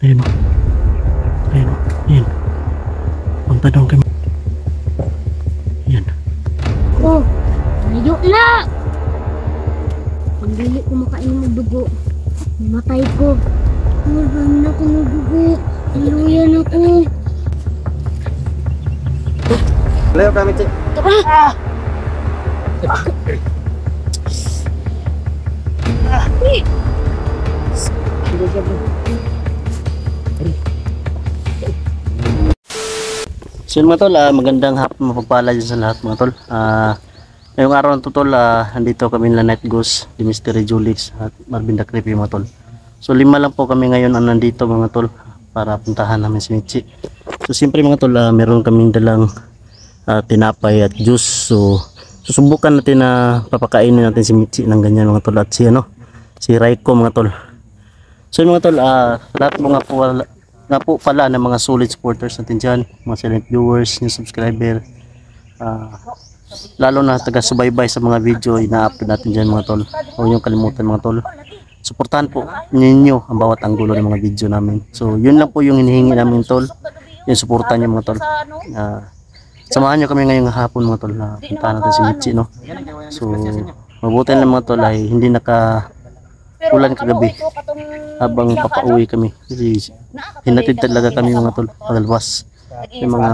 Ayun o. Ayun o. Ayun. Punta doon kami. Ayan. Oh, layo na! Ang dili ko makain ng dugo. Matay ko. Maram na ko ng dugo. Naluyan ako. Layo kami, Cik. Tara! So yun mga tol, magandang hapon, mapagpala dyan sa lahat mga tol. Ngayong araw ng tol, andito kami nila Night Ghost, di Mystery Julix at Marvin the Creepy mga tol. So 5 lang po kami ngayon nandito mga tol para puntahan namin si Michi. So siyempre mga tol, meron kaming dalang tinapay at juice. So susubukan natin na papakainin natin si Michi ng ganyan mga tol at si Raiko mga tol. So yun mga tol, lahat nga po pala ng mga solid supporters natin dyan, mga silent viewers, yung subscriber, lalo na taga-subaybay sa mga video ina-upload natin dyan mga tol. Huwag niyong kalimutan mga tol, suportahan po ninyo ang bawat anggulo ng mga video namin. So yun lang po yung hinihingi namin tol, yung suportahan niyo mga tol. Samahan nyo kami ngayong hapon mga tol na puntahan natin si Michi, no? So mabuti lang mga tol ay hindi ulan kagabi habang papauwi kami kasi hinatid talaga kami mga tol pagalwas. Yung mga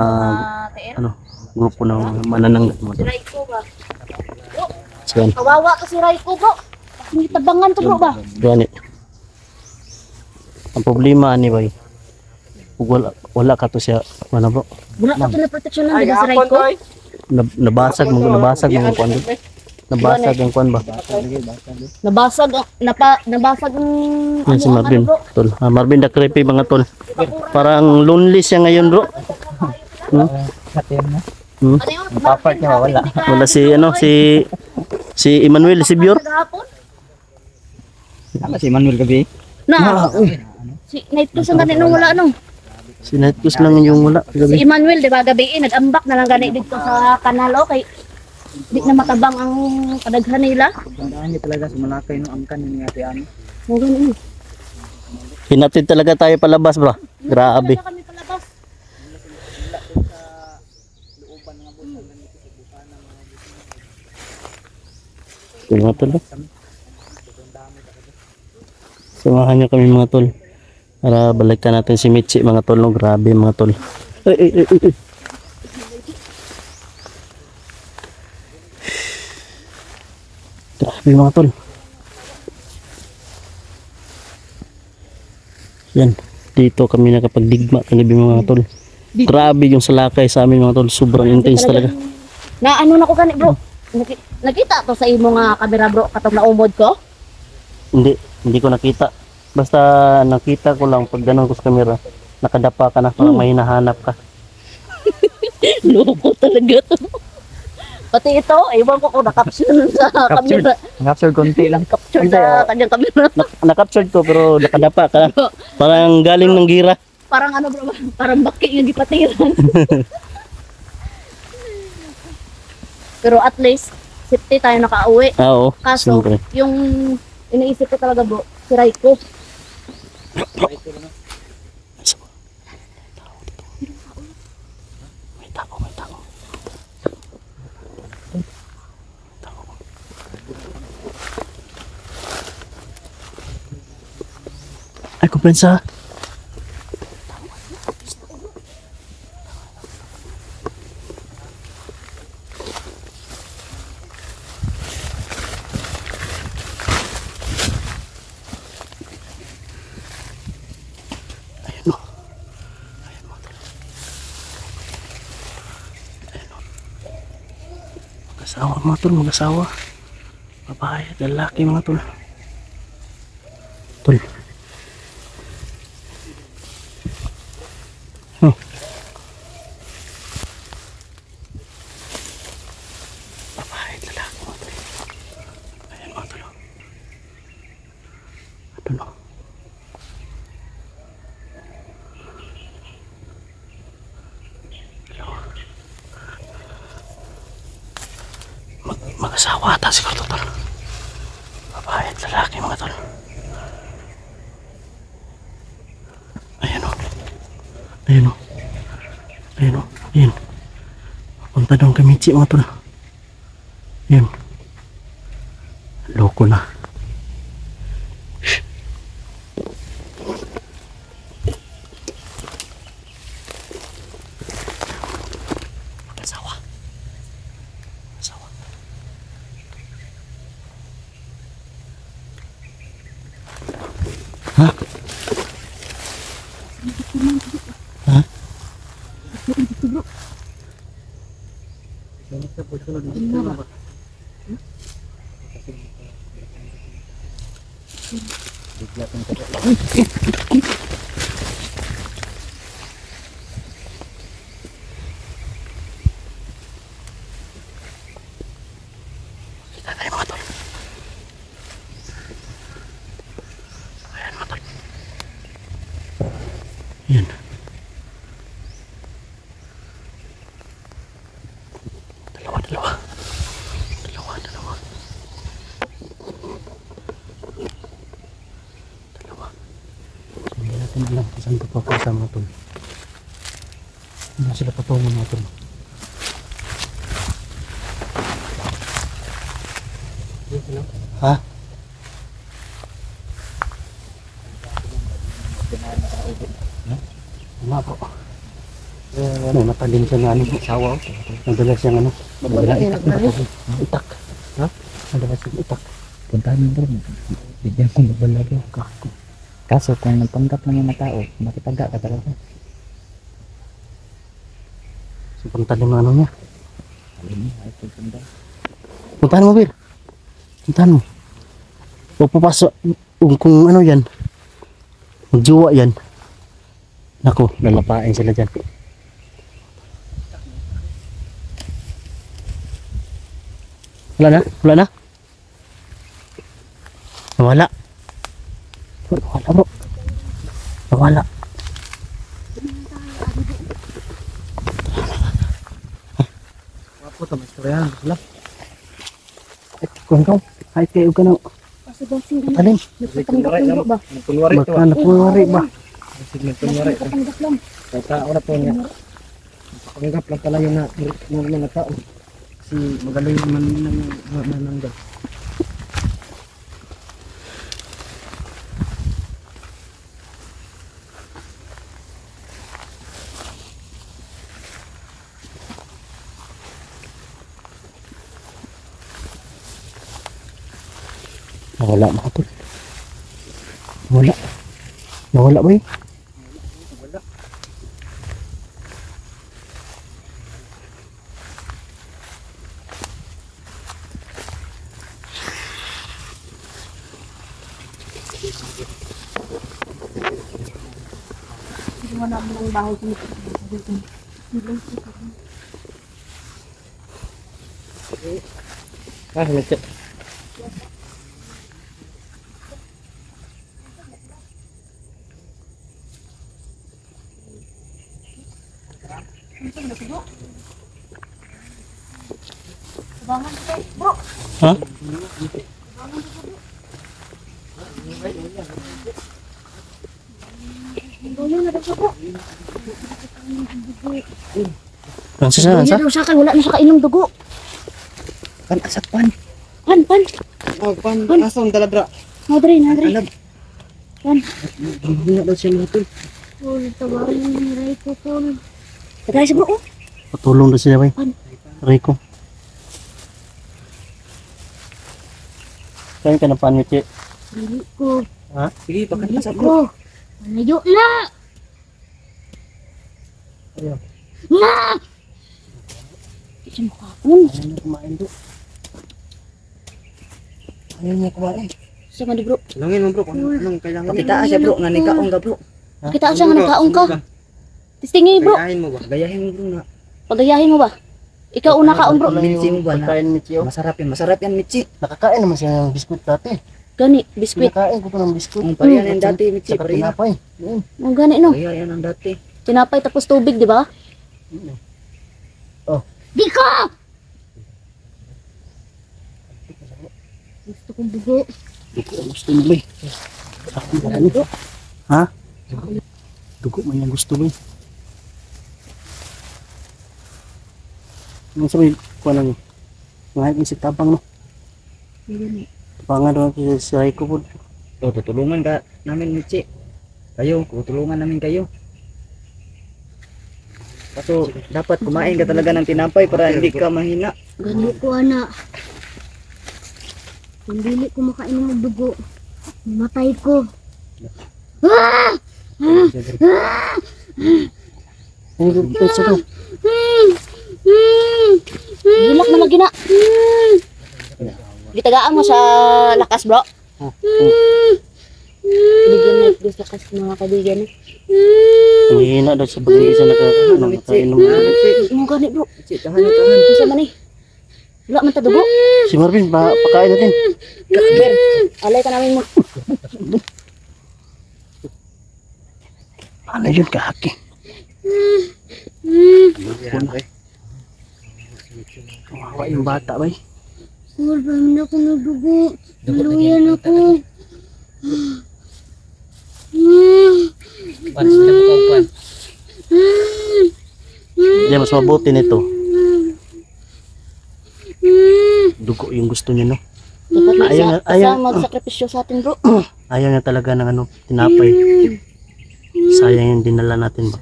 grupo ng manananggat mga tol. So, Kawawa kasi Raiko bro. Hindi tabangan to bro ba? gani. Ang problema ni bay, wala ka to siya bro. Wala ka to na protection lang sa Raiko. Nabasag mga kuan. Nabasag ang kuan ba? Nabasag ang Yan si Marvin tol. Marvin the Creepy mga tol. Parang lonely siya ngayon bro. Papart niya, wala. Wala si Emmanuel, si Bior. Sama si Manuel gabi. Si Night Ghost ang ganit nung wala no. Si Nightghost lang yung wala Si gabi. Emmanuel di ba gabi nag-ambak na lang ganit dito sa kanal okay. Di na matabang ang kadaghan nila. Tandaan niya talaga sa Malakay no angkan ni Ate Ani. Hinatid talaga tayo palabas bro. Grabe. Kami palabas. Ito mga tol. Samahan nyo kami mga tol. Para balikan natin si Michi mga tol. No? Grabe mga tol. Ay. Grabe mga tol. Yan. Dito kami nakapagdigma kanabi mga tol. Grabe yung salakay sa amin mga tol. Sobrang intense talaga. Na ano na ko gani bro. Nakita to sa imo nga kamera bro katong naumod ko. Hindi ko nakita. Basta nakita ko lang pag ganun ko sa camera. Nakadapa ka na parang may hinahanap ka. Loko talaga to. Pati ito, ewan ko kung na-capture sa camera. Capture konti lang. Capture sa kanyang camera. Na-captured ko pero nakadapa ka. Parang galing ng gira. Parang ano bro, parang baki yung gipatiran. Pero at least, safety tayo nakauwi. Oo. Kaso, Siyempre. yung iniisip ko talaga bro, si Raiko. May tao. Ay, kumpensa. Mag-asawa. Babae at lalaki mga tol. Babae at lalaki mga tol. Ayan mga tol. Ano no? Mag-asawa ata siguro tol. Babae at lalaki mga tol. Ayan. Ayun o. Ayun o. Ayun. Punta doon kay Michi mga tol. Ayun. Loko na. Asawa. Asawa. Ha? Ha? Kita tayo mga tol. Ayan mga tol. Ayan. Dalawa. Hindi natin alam kung saan papapunta mga tol. Hindi na sila patungo mga tol. Ha? Tama po. May matalim siya nga ano. Sawa. Nadala siyang ano. Nadala itak. Ha? Nadala siyang itak. Puntahan mo bro. Bigyan ko magbalagay. Kaso kung nagpanggap ng mga tao, makitaga ka talaga. Sobrang talim ng ano niya. Alam mo, ay pagkanda. Puntahan mo, Bir. Puntahan mo. Huwag papasok. Kung ano yan. Magjuwa yan. Naku, lalapain sila dyan. Wala na? Wala na? Nawala. Nawala bro. Nawala. Wapo to, mas kaya. Wala. Kung ikaw, kahit kayo ka na. Kasi dancing Talim. nagpapanggap lang ba? Kunwari to. Baka napuwari ba? Kunwari. Nagpapanggap lang. Tao na po niya. Panggap lang pala yun na mga tao. Kasi magaling man mananggal. Nawala mga tol. Nawala. Nawala ba eh? Hindi mo namin ang bahay ko. Nagchat. Bangan ko, bro. Ha? Dulo na daw siya, bro. Francis na Dulo sa? daw siya kan, wala na siya kainom dugo. Kan asakpan. Pan. Oh, pan. Asong daladra. Madre. Alam. Pan. Hindi daw siya natin. Pul, tawarin mo ni Raiko, Pul. Tagay siya, bro. Patulong doon siya ba? Pan. Rico. Kain ka na paano, Che? Dili ko. Ha? Sige, pakan Dili sa bro. ko. Manayo na. Ayaw. Na! Di siya makakun. Ayaw niya kumain doon. Ayaw niya kumain. Siya nga di, bro. Tulungin mo bro, anong kailangan? Pakitaan siya bro, nanikaong ka bro. Kitaan siya nga nagkaong ka. Tistingin, bro. Gayahin mo ba? Gayahin mo bro na. Pagayahin mo ba? Ikaw una kaon, bro. Minsi mo ba na? Pagkain ni Michi, oh. Masarap yan Michi. Nakakain naman siya ng biskuit dati. Gani, biskwit. Kinakain ko pa ng biskuit. Ang pariyan yan dati Michi, Saka pariyan. tinapay. Yun. Ang gani, no? Pariyan yan ang dati. Tinapay tapos tubig, di ba? Oh. Di ka! Gusto kong bugo. Dugo ang gusto mo, bay. Sakit na ano? Ha? Dugo mo yung gusto, bay. Ano sa may kuha lang mahal ni si tabang no. Ganun. Tabangan doon si Raiko po. O, tutulungan ka namin, Mitsi. Kayo, tutulungan namin kayo. Kaso, dapat kumain ka talaga ng tinapay para hindi ka mahina. Ganun ko, anak. Kung dili ko makainom ng dugo, matay ko. Ah! Ano ba sa to? Gilak na lagi na. Gitagaan mo sa lakas, bro. Bigyan na ito sa lakas mga kaibigan. Hihina daw sa bagay isa nakainom. Mo gani, bro. Mitsi, tahan. Isa man eh. Wala man ta dugo. Si Marvin, pakain natin. Ber, alay ka namin mo. Ano yun kahaki? Kawawa yung bata ba? Wala na ako ng dugo. Naluyan ako. Hindi, mas mabuti nito. Dugo yung gusto niya, no? Dapat na Ayaw na- ayaw- magsakripisyo sa atin, bro. Ayaw niya talaga ng ano, tinapay. Sayang yung dinala natin ba?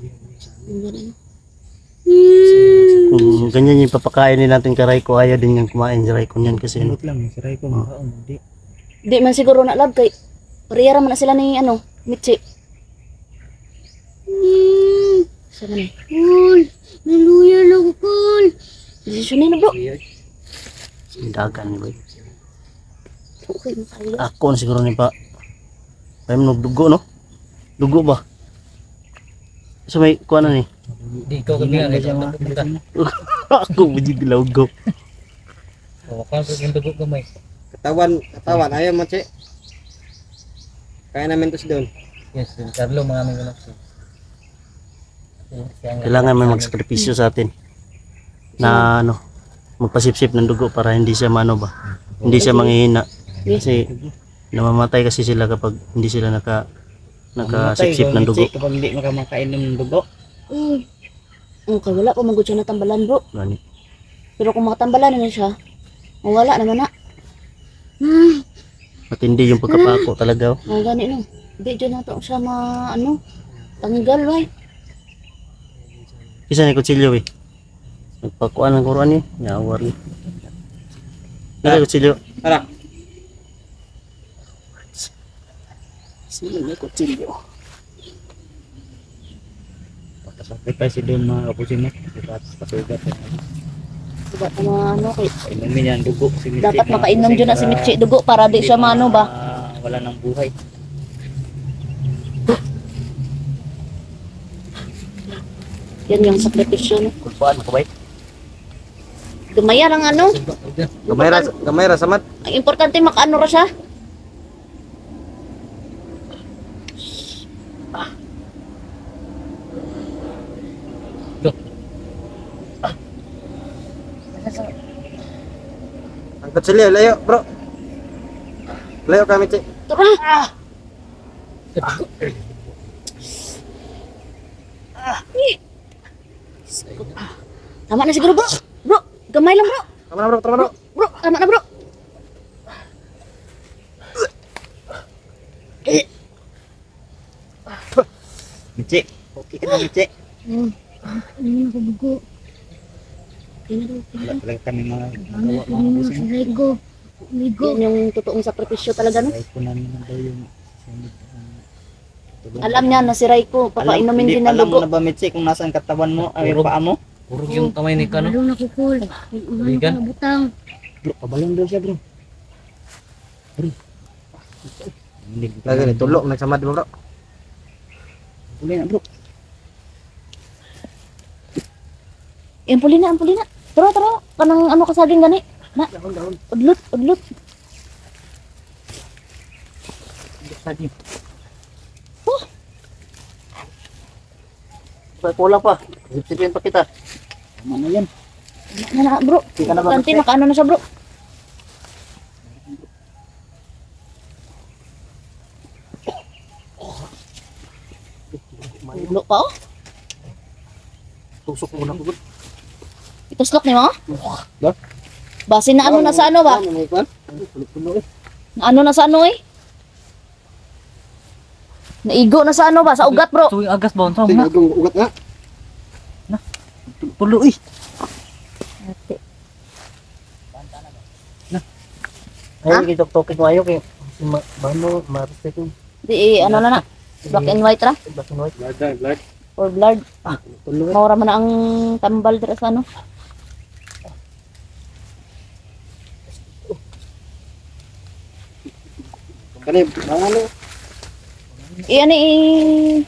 Kung ganyan yung papakainin natin kay Raiko, ayaw din niyang kumain si Raiko niyan kasi ano. Sinot lang, si Raiko, makaon. Hindi. Di man siguro na love kay parehara man na sila ni ano, Mitsi. Sama ni. Cool. Naluyan ako, cool. Desisyon na, bro. Dagan ni ba? Okay, makaya. Ako na siguro ni pa. Payam nog dugo, no? Dugo ba? So may kuha na ni. Di ikaw kami nga siya mga Ako budi bilawgo. o kung yung dugo gamay. Katawan, ayaw mo, Mitsi. Kaya namin tos doon. Yes, yung Carlo mga aming ganap. Kailangan may magsakripisyo sa atin. Na ano, magpasipsip ng dugo para hindi siya mano ba? Hindi siya manghihina. Kasi namamatay kasi sila kapag hindi sila nakasipsip ng dugo. Kapag hindi makamakain ng dugo. Okay, wala pa magod siya natambalan, bro. Gani. Pero kung makatambalan na siya, mawala naman na. Matindi yung pagkapako talaga. Oh. Mga gani no. Di dyan na to siya ano, tanggal, right? Isa ni kutsilyo eh. Nagpakuan ng kuruan eh. Nyawar ni. Nasa kutsilyo. Tara. Sino na kutsilyo? Pagkasakripay si doon mga kapusin mo. Pasugat. Diba tama ano kay Inumin yan, dugo. Si Mitsi, dapat mga makainom kapusin, dyan na si para Mitsi dugo para di siya maano ba? Wala nang buhay. Yan yung sakripisyo no. Kulpaan mo kabay? Gumaya lang ano. Gamay ra samat. Ang importante makaano ra siya. Ang kutsilyo, layo, bro. Layo kami, Mitsi. Tara. Tama na siguro, bro. Bro, gamay lang, bro. Tama na, bro. Tama na, bro. Bro, tama na, bro. Mitsi. Okay ka na, Mitsi. Ano na ko bugo? Wala talaga kami mga Ano gawa, ko mga nyo kapusin. sa Lego? Ligo. Yan yung totoong sakripisyo talaga, no? Raiko namin na daw yung Alam niya na si Raiko, papainumin din ng Alam mo dugo. na ba, Mitsi, kung nasaan katawan mo, ay paa mo? Purog yung kamay ni Kano. Malong nakukul. Malong Ligan? na butang. Bro, pabalong daw siya, bro. Lagi ni tulok, nagsamad mo, bro. Uli na, bro. Ampuli na, ampuli na. Tara, tara. Kanang ano kasaging gani. Na, udlot, udlot. Kulang pa. Sipsipin pa kita. Tama na yan. Na, na, bro. Kita na ba, Kanti, nakaano na siya, bro. Ulo pa, oh. Tusok muna ko. Ituslok ni mo? Ba? Base na ano na sa ano ba? May kwan? Pulo-pulo eh. Na ano na sa ano eh? Naigo na sa ano ba? Sa ugat bro. Suwi agas ba unsa Sige, na? ugat nga. Pulo eh. Ayun, kitok-tokit mo ayaw kay bano, maristek yung Di ano na na. Black and white ra. black and white. Blood. Or blurred. Pulo eh. Maura man na ang tambal dira sa ano. Kani, ano? Iyan eh.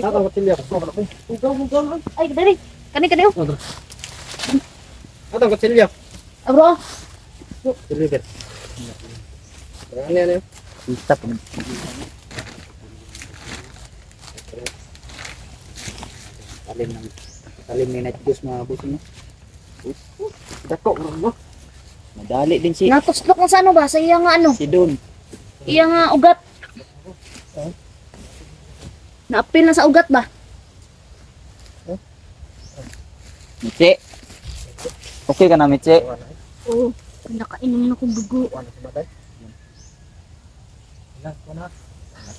Ako katilya. Ay, dali. Kani kani. Atong katilya. Ah, bro. Deliver. Ano? Tap. Talim ni Night Goose mga boss no. Dako mo. Madali din si Natuslok na sa ano ba? Sa iya nga ano? Don. Iya nga ugat. Naapil na sa ugat ba? Mitsi. Okay ka na Mitsi? Oo. Nakainom na kong dugo.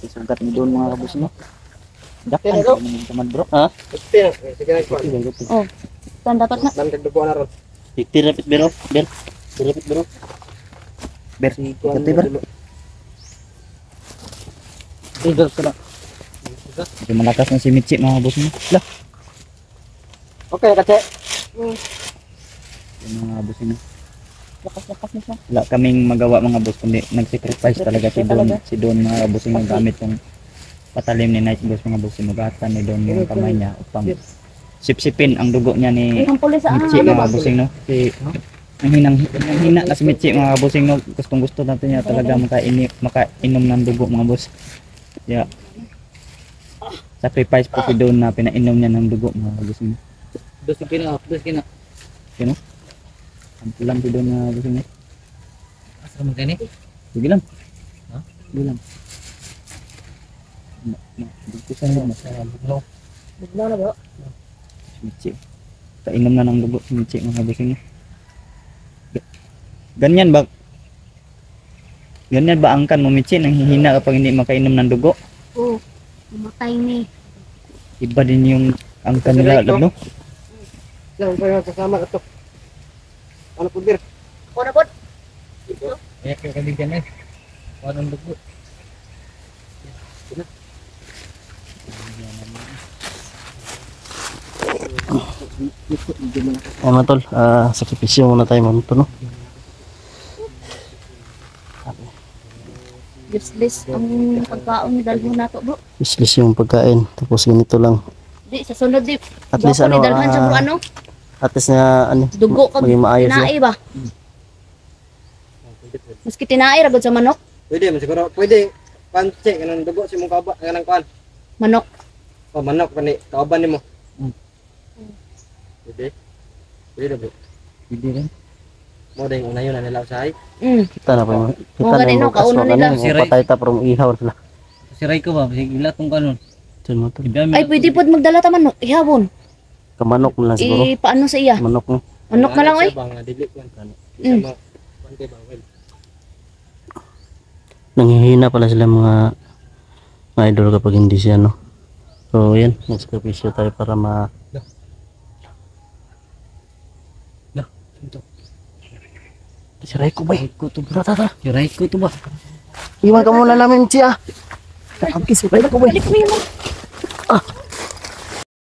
Sugat ni doon mga kabus no. Dakan ko. Teman bro. Ha? Sige, sige ko. Oh. Tan dapat na. Nan dugo na ron. Tirapit biro, ber. Tirapit biro. Ber. Ikati ba? Tigil ka na. Di malakas na si Mitsi mga kabus no. Lah. Okay, kace. Yung mga kabus no. Lakas-lakas na siya. Wala kaming magawa mga boss kundi nag-sacrifice talaga si Don. Si Don mga boss yung gamit yung patalim ni Night Boss mga boss, nugatan ni Don yung kamay niya upang sipsipin ang dugo niya ni Ang pulis sa Mitsi mga bossing no. Si ang hina na si Mitsi mga bossing no. Gustong gusto natin niya talaga makainom ng dugo mga boss. Yeah. Sacrifice po si Don na pinainom niya ng dugo mga bossing. Dos kina. Kino? Ang pulang si Don na bossing no. Asa mo gani? Sige lang. Ha? Sige lang. Bigkusan mo sa bugnaw. Bigla na bro. Mitsi. Kainom na ng dugo si Mitsi mga bossing niya. Ganyan ba? Ganyan ba angkan mo Mitsi nang hihina kapag hindi makainom ng dugo? Oo. Mamatay ni. Iba din yung angkan nila no? Lang pa kasama ka to. Ano po bir? Ako na po. Kaya kayo kabigyan eh. Anong dugo? Ay matol, sakripisyo muna tayo mga tol, no? Useless ang pagkaon dalhin na to bro. Islis yung pagkain, tapos ganito lang. Di sa sunod di. At least Gwapo ano, ni dalhan sa bro ano? at least na ano, Dugo kag maging maayos sila. tinai ba? Maski tinai ra gud sa manok. Pwede man siguro. Pwede panche kanang dugo si mong kaba kanang kuan. Manok. Oh, manok kani kauban nimo. Pwede. Pwede ba? Hindi rin. Mo dai una yun na nila usahay. Kita na pa. Kita Mga na ganun, yung kauna kaswa nila. kanina, patay ta parang ihaw sila. Siray ko ba? Sige ila tong kanon. Diyan mo tol. Ay pwede pod magdala ta manok. Ihabon. Kamanok na lang siguro. Paano sa iya? Manok no. Manok na lang oy. Bang dili kuan kan. Mm. Kuan kay bang well. Nanghihina pala sila mga idol kapag hindi siya no. So yan, nagsakripisyo tayo para Siray ko ba? Tara. Siray ko to ba? Iwan ka muna namin siya. Ang kisiray ko ba? Balik mo yun.